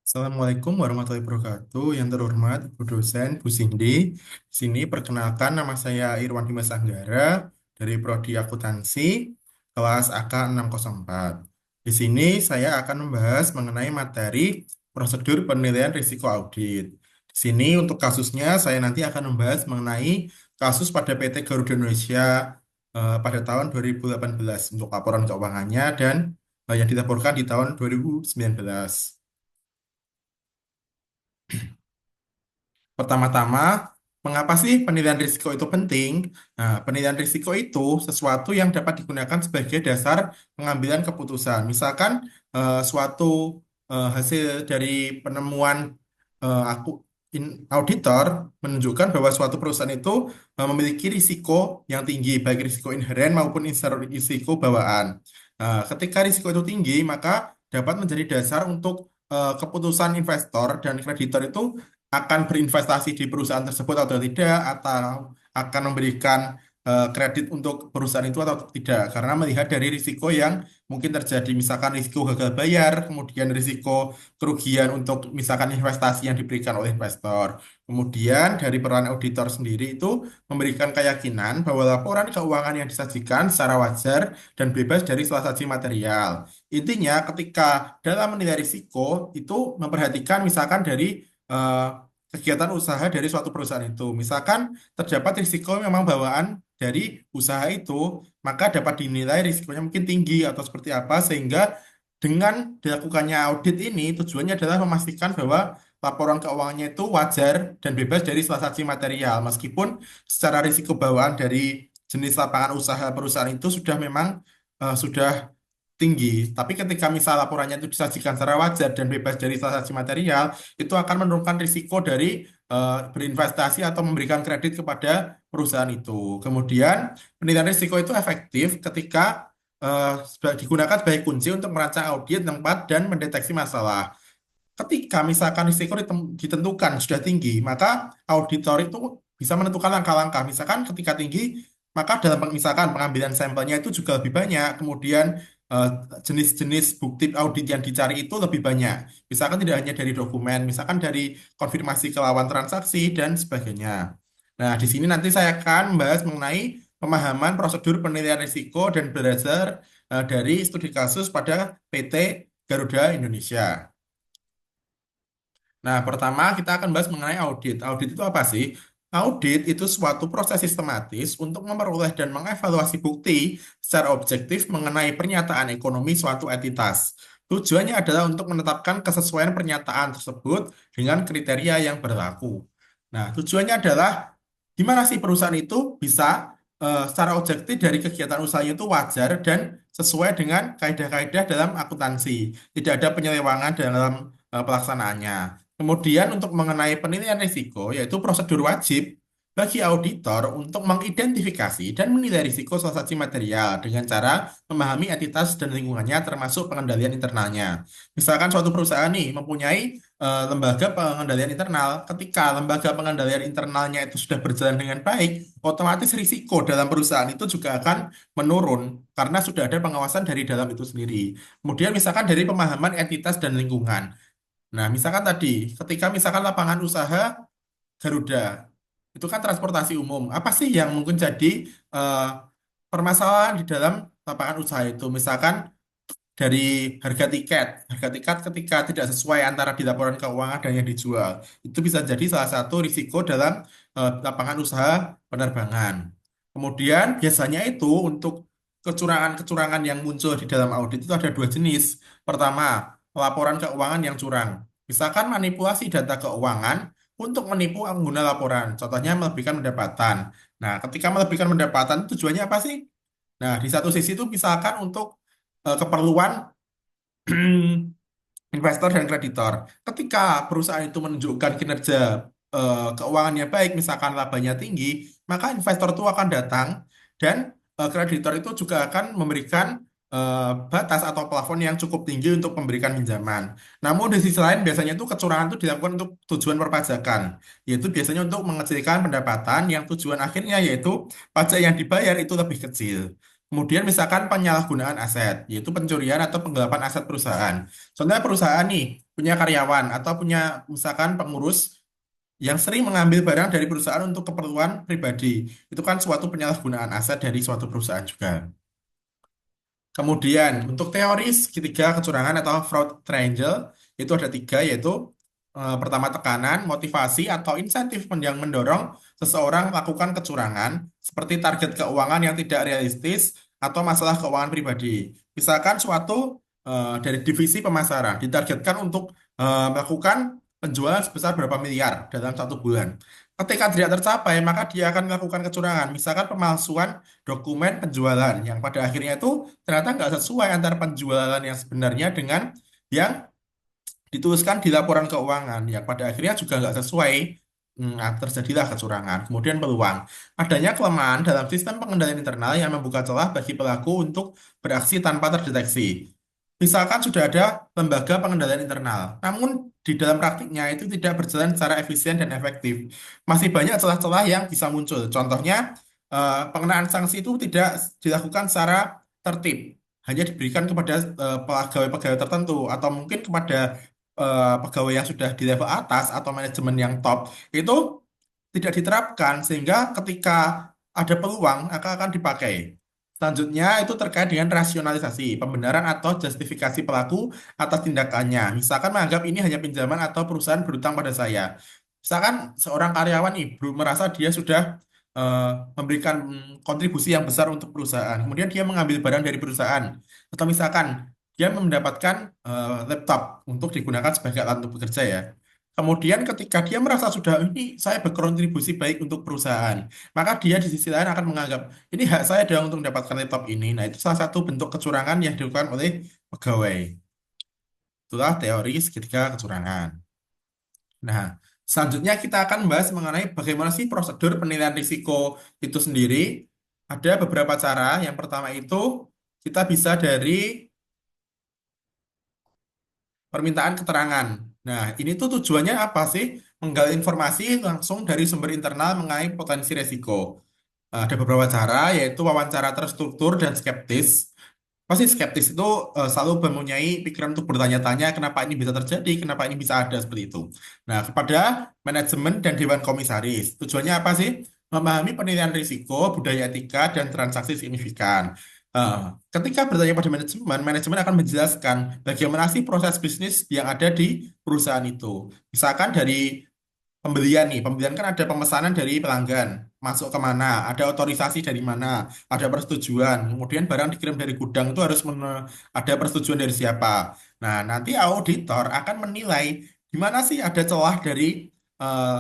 Assalamualaikum warahmatullahi wabarakatuh. Yang terhormat Ibu dosen Bu Cindy. Di sini perkenalkan nama saya Irwan Dimas Anggara dari Prodi Akuntansi kelas AK 604. Di sini saya akan membahas mengenai materi prosedur penilaian risiko audit. Di sini untuk kasusnya saya nanti akan membahas mengenai kasus pada PT Garuda Indonesia pada tahun 2018 untuk laporan keuangannya dan yang dilaporkan di tahun 2019. Pertama-tama, mengapa sih penilaian risiko itu penting? Nah, penilaian risiko itu sesuatu yang dapat digunakan sebagai dasar pengambilan keputusan. Misalkan suatu hasil dari penemuan aku auditor menunjukkan bahwa suatu perusahaan itu memiliki risiko yang tinggi, baik risiko inheren maupun risiko bawaan. Nah, ketika risiko itu tinggi, maka dapat menjadi dasar untuk keputusan investor dan kreditor itu akan berinvestasi di perusahaan tersebut atau tidak, atau akan memberikan kredit untuk perusahaan itu atau tidak, karena melihat dari risiko yang mungkin terjadi, misalkan risiko gagal bayar, kemudian risiko kerugian untuk misalkan investasi yang diberikan oleh investor. Kemudian dari peran auditor sendiri itu memberikan keyakinan bahwa laporan keuangan yang disajikan secara wajar dan bebas dari salah satu material. Intinya ketika dalam menilai risiko itu memperhatikan misalkan dari eh, kegiatan usaha dari suatu perusahaan itu. Misalkan terdapat risiko memang bawaan dari usaha itu, maka dapat dinilai risikonya mungkin tinggi atau seperti apa, sehingga dengan dilakukannya audit ini tujuannya adalah memastikan bahwa laporan keuangannya itu wajar dan bebas dari salah satu material, meskipun secara risiko bawaan dari jenis lapangan usaha perusahaan itu sudah memang sudah tinggi. Tapi ketika misal laporannya itu disajikan secara wajar dan bebas dari salah satu material, itu akan menurunkan risiko dari berinvestasi atau memberikan kredit kepada perusahaan itu. Kemudian penilaian risiko itu efektif ketika digunakan sebagai kunci untuk merancang audit tempat dan mendeteksi masalah. Ketika misalkan risiko ditentukan sudah tinggi, maka auditor itu bisa menentukan langkah-langkah. Misalkan ketika tinggi, maka dalam misalkan pengambilan sampelnya itu juga lebih banyak. Kemudian eh, jenis-jenis bukti audit yang dicari itu lebih banyak. Misalkan tidak hanya dari dokumen, misalkan dari konfirmasi ke lawan transaksi dan sebagainya. Nah, di sini nanti saya akan membahas mengenai pemahaman prosedur penilaian risiko dan berdasar dari studi kasus pada PT Garuda Indonesia. Nah, pertama kita akan bahas mengenai audit. Audit itu apa sih? Audit itu suatu proses sistematis untuk memperoleh dan mengevaluasi bukti secara objektif mengenai pernyataan ekonomi suatu entitas. Tujuannya adalah untuk menetapkan kesesuaian pernyataan tersebut dengan kriteria yang berlaku. Nah, tujuannya adalah gimana sih perusahaan itu bisa secara objektif dari kegiatan usahanya itu wajar dan sesuai dengan kaidah-kaidah dalam akuntansi. Tidak ada penyelewengan dalam pelaksanaannya. Kemudian untuk mengenai penilaian risiko, yaitu prosedur wajib bagi auditor untuk mengidentifikasi dan menilai risiko salah satu material dengan cara memahami entitas dan lingkungannya termasuk pengendalian internalnya. Misalkan suatu perusahaan nih mempunyai lembaga pengendalian internal. Ketika lembaga pengendalian internalnya itu sudah berjalan dengan baik, otomatis risiko dalam perusahaan itu juga akan menurun karena sudah ada pengawasan dari dalam itu sendiri. Kemudian misalkan dari pemahaman entitas dan lingkungan. Nah, misalkan tadi, ketika misalkan lapangan usaha Garuda, itu kan transportasi umum. Apa sih yang mungkin jadi eh, permasalahan di dalam lapangan usaha itu? Misalkan dari harga tiket ketika tidak sesuai antara di laporan keuangan dan yang dijual. Itu bisa jadi salah satu risiko dalam lapangan usaha penerbangan. Kemudian biasanya itu untuk kecurangan-kecurangan yang muncul di dalam audit itu ada dua jenis. Pertama, laporan keuangan yang curang. Misalkan manipulasi data keuangan untuk menipu pengguna laporan. Contohnya melebihkan pendapatan. Nah, ketika melebihkan pendapatan tujuannya apa sih? Nah, di satu sisi itu misalkan untuk keperluan investor dan kreditor. Ketika perusahaan itu menunjukkan kinerja keuangannya baik, misalkan labanya tinggi, maka investor itu akan datang dan kreditor itu juga akan memberikan batas atau plafon yang cukup tinggi untuk memberikan pinjaman. Namun di sisi lain biasanya itu kecurangan itu dilakukan untuk tujuan perpajakan, yaitu biasanya untuk mengecilkan pendapatan yang tujuan akhirnya yaitu pajak yang dibayar itu lebih kecil. Kemudian misalkan penyalahgunaan aset, yaitu pencurian atau penggelapan aset perusahaan. Contohnya perusahaan nih punya karyawan atau punya misalkan pengurus yang sering mengambil barang dari perusahaan untuk keperluan pribadi. Itu kan suatu penyalahgunaan aset dari suatu perusahaan juga. Kemudian untuk teori segitiga kecurangan atau fraud triangle itu ada tiga, yaitu pertama tekanan, motivasi atau insentif yang mendorong seseorang melakukan kecurangan seperti target keuangan yang tidak realistis atau masalah keuangan pribadi. Misalkan suatu dari divisi pemasaran ditargetkan untuk melakukan penjualan sebesar berapa miliar dalam 1 bulan. Ketika tidak tercapai, maka dia akan melakukan kecurangan, misalkan pemalsuan dokumen penjualan yang pada akhirnya itu ternyata nggak sesuai antara penjualan yang sebenarnya dengan yang dituliskan di laporan keuangan yang pada akhirnya juga nggak sesuai. Terjadilah kecurangan. Kemudian peluang. Adanya kelemahan dalam sistem pengendalian internal yang membuka celah bagi pelaku untuk beraksi tanpa terdeteksi. Misalkan sudah ada lembaga pengendalian internal, namun di dalam praktiknya itu tidak berjalan secara efisien dan efektif. Masih banyak celah-celah yang bisa muncul. Contohnya, pengenaan sanksi itu tidak dilakukan secara tertib, hanya diberikan kepada pegawai-pegawai tertentu atau mungkin kepada pegawai yang sudah di level atas atau manajemen yang top itu tidak diterapkan sehingga ketika ada peluang akan dipakai. Selanjutnya itu terkait dengan rasionalisasi, pembenaran atau justifikasi pelaku atas tindakannya. Misalkan menganggap ini hanya pinjaman atau perusahaan berutang pada saya. Misalkan seorang karyawan ibu merasa dia sudah eh, memberikan kontribusi yang besar untuk perusahaan. Kemudian dia mengambil barang dari perusahaan. Atau misalkan dia mendapatkan laptop untuk digunakan sebagai alat untuk bekerja ya. Kemudian ketika dia merasa sudah ini saya berkontribusi baik untuk perusahaan, maka dia di sisi lain akan menganggap ini hak saya dong untuk mendapatkan laptop ini. Nah, itu salah satu bentuk kecurangan yang dilakukan oleh pegawai. Itulah teori segitiga kecurangan. Nah, selanjutnya kita akan membahas mengenai bagaimana sih prosedur penilaian risiko itu sendiri. Ada beberapa cara. Yang pertama itu kita bisa dari permintaan keterangan. Nah, ini tuh tujuannya apa sih? Menggali informasi langsung dari sumber internal mengenai potensi risiko. Ada beberapa cara, yaitu wawancara terstruktur dan skeptis. Pasti skeptis itu selalu mempunyai pikiran untuk bertanya-tanya kenapa ini bisa terjadi, kenapa ini bisa ada seperti itu. Nah, kepada manajemen dan dewan komisaris, tujuannya apa sih? Memahami penilaian risiko, budaya etika, dan transaksi signifikan. Eh, Ketika bertanya pada manajemen, manajemen akan menjelaskan bagaimana sih proses bisnis yang ada di perusahaan itu. Misalkan dari pembelian nih, pembelian kan ada pemesanan dari pelanggan, masuk ke mana, ada otorisasi dari mana, ada persetujuan, kemudian barang dikirim dari gudang itu harus ada persetujuan dari siapa. Nah, nanti auditor akan menilai di mana sih ada celah dari eh,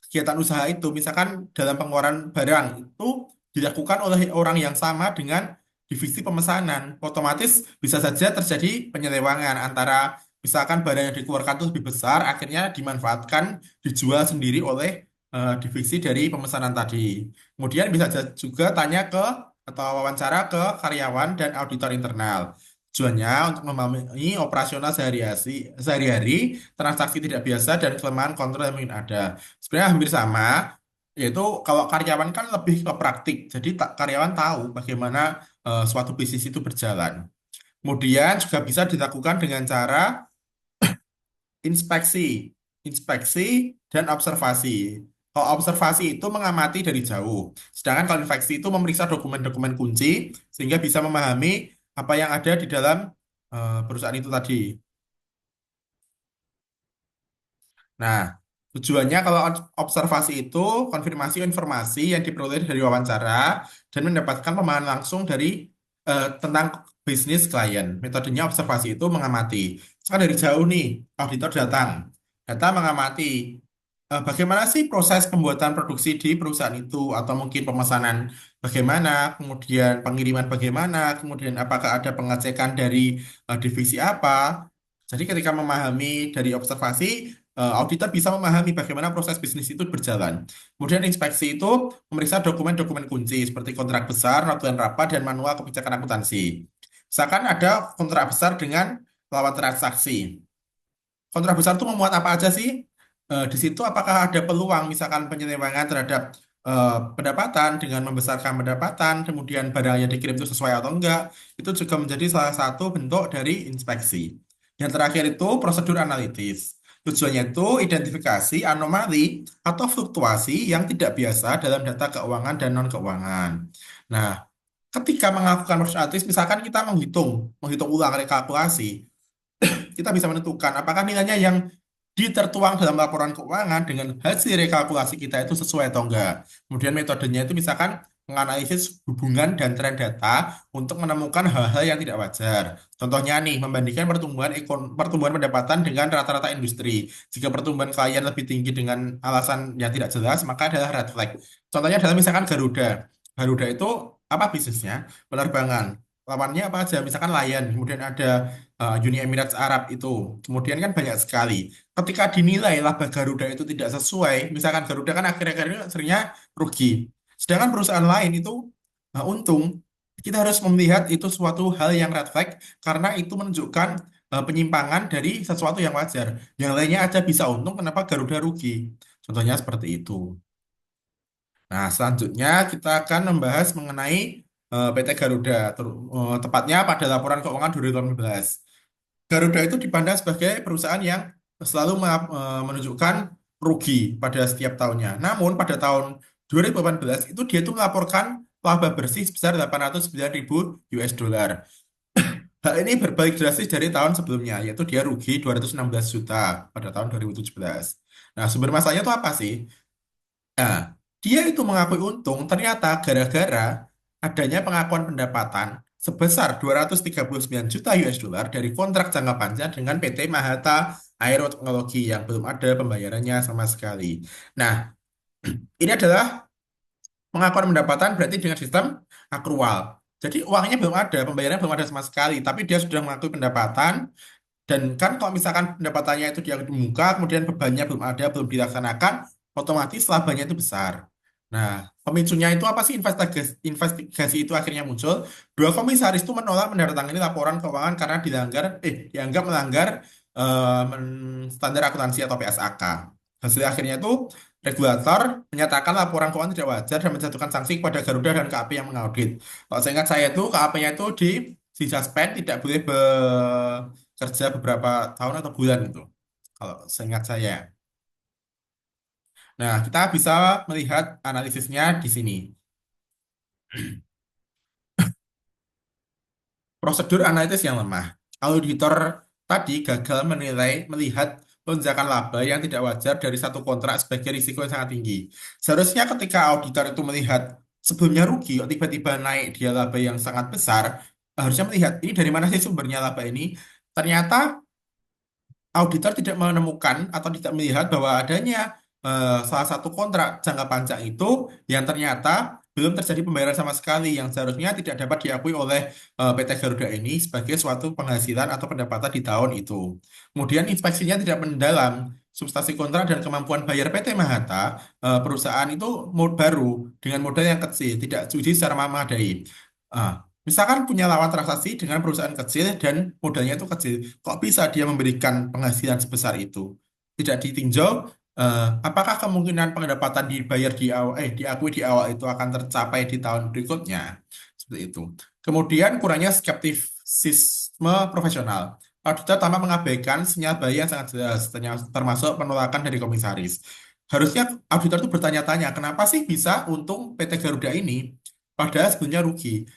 kegiatan usaha itu. Misalkan dalam pengeluaran barang itu dilakukan oleh orang yang sama dengan divisi pemesanan, otomatis bisa saja terjadi penyelewangan antara misalkan barang yang dikeluarkan itu lebih besar, akhirnya dimanfaatkan, dijual sendiri oleh divisi dari pemesanan tadi. Kemudian bisa juga tanya ke atau wawancara ke karyawan dan auditor internal. Tujuannya untuk memahami operasional sehari-hari, transaksi tidak biasa, dan kelemahan kontrol yang mungkin ada. Sebenarnya hampir sama, yaitu kalau karyawan kan lebih ke praktik. Jadi karyawan tahu bagaimana suatu bisnis itu berjalan. Kemudian juga bisa dilakukan dengan cara inspeksi, inspeksi dan observasi. Kalau observasi itu mengamati dari jauh, sedangkan kalau inspeksi itu memeriksa dokumen-dokumen kunci sehingga bisa memahami apa yang ada di dalam perusahaan itu tadi. Nah, tujuannya kalau observasi itu konfirmasi informasi yang diperoleh dari wawancara dan mendapatkan pemahaman langsung dari tentang bisnis klien. Metodenya observasi itu mengamati. Sekarang dari jauh nih, auditor datang. Data mengamati bagaimana sih proses pembuatan produksi di perusahaan itu atau mungkin pemesanan bagaimana, kemudian pengiriman bagaimana, kemudian apakah ada pengecekan dari divisi apa. Jadi ketika memahami dari observasi, auditor bisa memahami bagaimana proses bisnis itu berjalan. Kemudian inspeksi itu memeriksa dokumen-dokumen kunci seperti kontrak besar, notulen rapat, dan manual kebijakan akuntansi. Misalkan ada kontrak besar dengan lawan transaksi. Kontrak besar itu memuat apa aja sih? Di situ apakah ada peluang misalkan penyelewengan terhadap pendapatan dengan membesarkan pendapatan, kemudian barang yang dikirim itu sesuai atau enggak, itu juga menjadi salah satu bentuk dari inspeksi. Yang terakhir itu prosedur analitis. Tujuannya itu identifikasi anomali atau fluktuasi yang tidak biasa dalam data keuangan dan non-keuangan. Nah, ketika melakukan proses analitis, misalkan kita menghitung ulang rekalkulasi, kita bisa menentukan apakah nilainya yang ditertuang dalam laporan keuangan dengan hasil rekalkulasi kita itu sesuai atau enggak. Kemudian metodenya itu misalkan menganalisis hubungan dan tren data untuk menemukan hal-hal yang tidak wajar. Contohnya nih, membandingkan pertumbuhan pendapatan dengan rata-rata industri. Jika pertumbuhan klien lebih tinggi dengan alasan yang tidak jelas, maka adalah red flag. Contohnya adalah misalkan Garuda. Garuda itu apa bisnisnya? Penerbangan. Lawannya apa aja? Misalkan Lion, kemudian ada Uni Emirat Arab itu. Kemudian kan banyak sekali. Ketika dinilai laba Garuda itu tidak sesuai, misalkan Garuda kan akhir-akhir ini seringnya rugi. Sedangkan perusahaan lain itu untung. Kita harus melihat itu suatu hal yang red flag karena itu menunjukkan penyimpangan dari sesuatu yang wajar. Yang lainnya aja bisa untung, kenapa Garuda rugi? Contohnya seperti itu. Nah, selanjutnya kita akan membahas mengenai PT Garuda, tepatnya pada laporan keuangan 2018. Garuda itu dipandang sebagai perusahaan yang selalu menunjukkan rugi pada setiap tahunnya. Namun pada tahun 2018 itu dia itu melaporkan laba bersih sebesar 809.000 US dollar. Hal ini berbalik drastis dari tahun sebelumnya, yaitu dia rugi 216 juta pada tahun 2017. Nah, sumber masalahnya itu apa sih? Nah, dia itu mengakui untung ternyata gara-gara adanya pengakuan pendapatan sebesar 239 juta US dollar dari kontrak jangka panjang dengan PT Mahata Aeroteknologi yang belum ada pembayarannya sama sekali. Nah, ini adalah pengakuan pendapatan berarti dengan sistem akrual. Jadi uangnya belum ada, pembayarannya belum ada sama sekali, tapi dia sudah mengakui pendapatan dan kan kalau misalkan pendapatannya itu dia di muka, kemudian bebannya belum ada, belum dilaksanakan, otomatis labanya itu besar. Nah, pemicunya itu apa sih investigasi itu akhirnya muncul? Dua komisaris itu menolak menandatangani laporan keuangan karena dianggap melanggar standar akuntansi atau PSAK. Hasil akhirnya itu regulator menyatakan laporan keuangan tidak wajar dan menjatuhkan sanksi kepada Garuda dan KAP yang mengaudit. Kalau saya ingat saya itu KAP-nya itu di suspend tidak boleh kerja beberapa tahun atau bulan itu. Kalau seingat saya. Nah, kita bisa melihat analisisnya di sini. Prosedur analitis yang lemah. Auditor tadi gagal melihat lonjakan laba yang tidak wajar dari satu kontrak sebagai risiko yang sangat tinggi. Seharusnya ketika auditor itu melihat sebelumnya rugi, kok tiba-tiba naik dia laba yang sangat besar, harusnya melihat ini dari mana sih sumbernya laba ini. Ternyata auditor tidak menemukan atau tidak melihat bahwa adanya salah satu kontrak jangka panjang itu yang ternyata belum terjadi pembayaran sama sekali yang seharusnya tidak dapat diakui oleh PT Garuda ini sebagai suatu penghasilan atau pendapatan di tahun itu. Kemudian inspeksinya tidak mendalam substansi kontrak dan kemampuan bayar PT Mahata, perusahaan itu baru dengan modal yang kecil, tidak jujur secara memadai. Misalkan punya lawan transaksi dengan perusahaan kecil dan modalnya itu kecil, kok bisa dia memberikan penghasilan sebesar itu? Tidak ditinjau, apakah kemungkinan pendapatan dibayar diakui di awal itu akan tercapai di tahun berikutnya? Seperti itu. Kemudian kurangnya skeptisisme profesional. Auditor tampak mengabaikan sinyal bahaya yang sangat jelas, termasuk penolakan dari komisaris. Harusnya auditor itu bertanya-tanya, kenapa sih bisa untung PT Garuda ini, padahal sebelumnya rugi?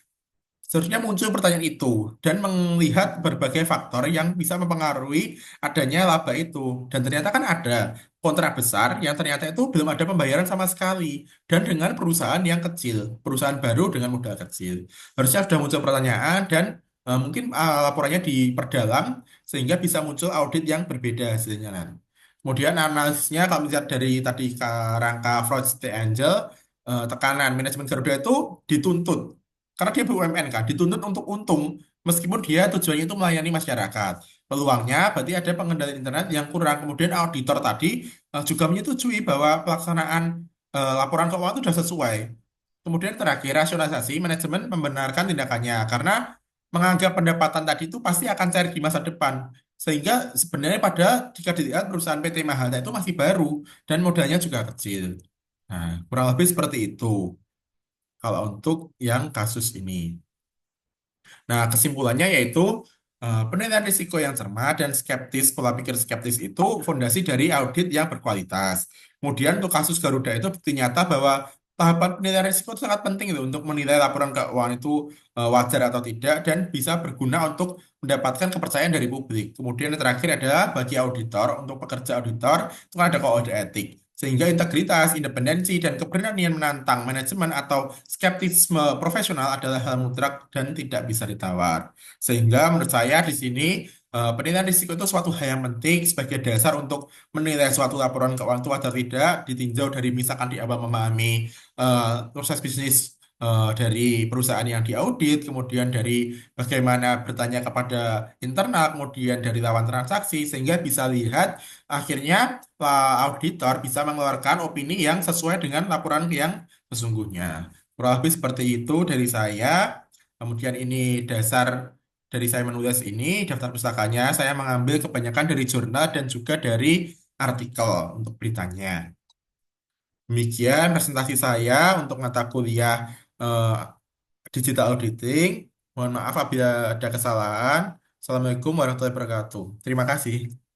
Seharusnya muncul pertanyaan itu dan melihat berbagai faktor yang bisa mempengaruhi adanya laba itu. Dan ternyata kan ada kontrak besar yang ternyata itu belum ada pembayaran sama sekali. Dan dengan perusahaan yang kecil, perusahaan baru dengan modal kecil. Harusnya sudah muncul pertanyaan dan mungkin laporannya diperdalam sehingga bisa muncul audit yang berbeda hasilnya. Kemudian analisisnya kalau misalnya dari tadi rangka Freud Angel, tekanan manajemen Garuda itu dituntut karena dia BUMN kan, dituntut untuk untung meskipun dia tujuannya itu melayani masyarakat. Peluangnya berarti ada pengendalian internet yang kurang. Kemudian auditor tadi juga menyetujui bahwa pelaksanaan laporan keuangan itu sudah sesuai. Kemudian terakhir, rasionalisasi manajemen membenarkan tindakannya karena menganggap pendapatan tadi itu pasti akan cair di masa depan. Sehingga sebenarnya pada jika dilihat perusahaan PT Mahalta itu masih baru dan modalnya juga kecil. Nah, kurang lebih seperti itu kalau untuk yang kasus ini. Nah, kesimpulannya yaitu penilaian risiko yang cermat dan skeptis, pola pikir skeptis itu fondasi dari audit yang berkualitas. Kemudian untuk kasus Garuda itu bukti nyata bahwa tahapan penilaian risiko itu sangat penting itu untuk menilai laporan keuangan itu wajar atau tidak dan bisa berguna untuk mendapatkan kepercayaan dari publik. Kemudian yang terakhir adalah bagi auditor, untuk pekerja auditor itu kan ada kode etik. Sehingga integritas, independensi, dan keberanian menantang manajemen atau skeptisme profesional adalah hal mutlak dan tidak bisa ditawar. Sehingga menurut saya di sini penilaian risiko itu suatu hal yang penting sebagai dasar untuk menilai suatu laporan keuangan itu wajar tidak, ditinjau dari misalkan di awal memahami proses bisnis dari perusahaan yang diaudit, kemudian dari bagaimana bertanya kepada internal, kemudian dari lawan transaksi, sehingga bisa lihat akhirnya auditor bisa mengeluarkan opini yang sesuai dengan laporan yang sesungguhnya. Kurang lebih seperti itu dari saya. Kemudian ini dasar dari saya menulis ini, daftar pustakanya, saya mengambil kebanyakan dari jurnal dan juga dari artikel untuk beritanya. Demikian presentasi saya untuk mata kuliah eh, Digital Auditing. Mohon maaf apabila ada kesalahan. Assalamualaikum warahmatullahi wabarakatuh. Terima kasih.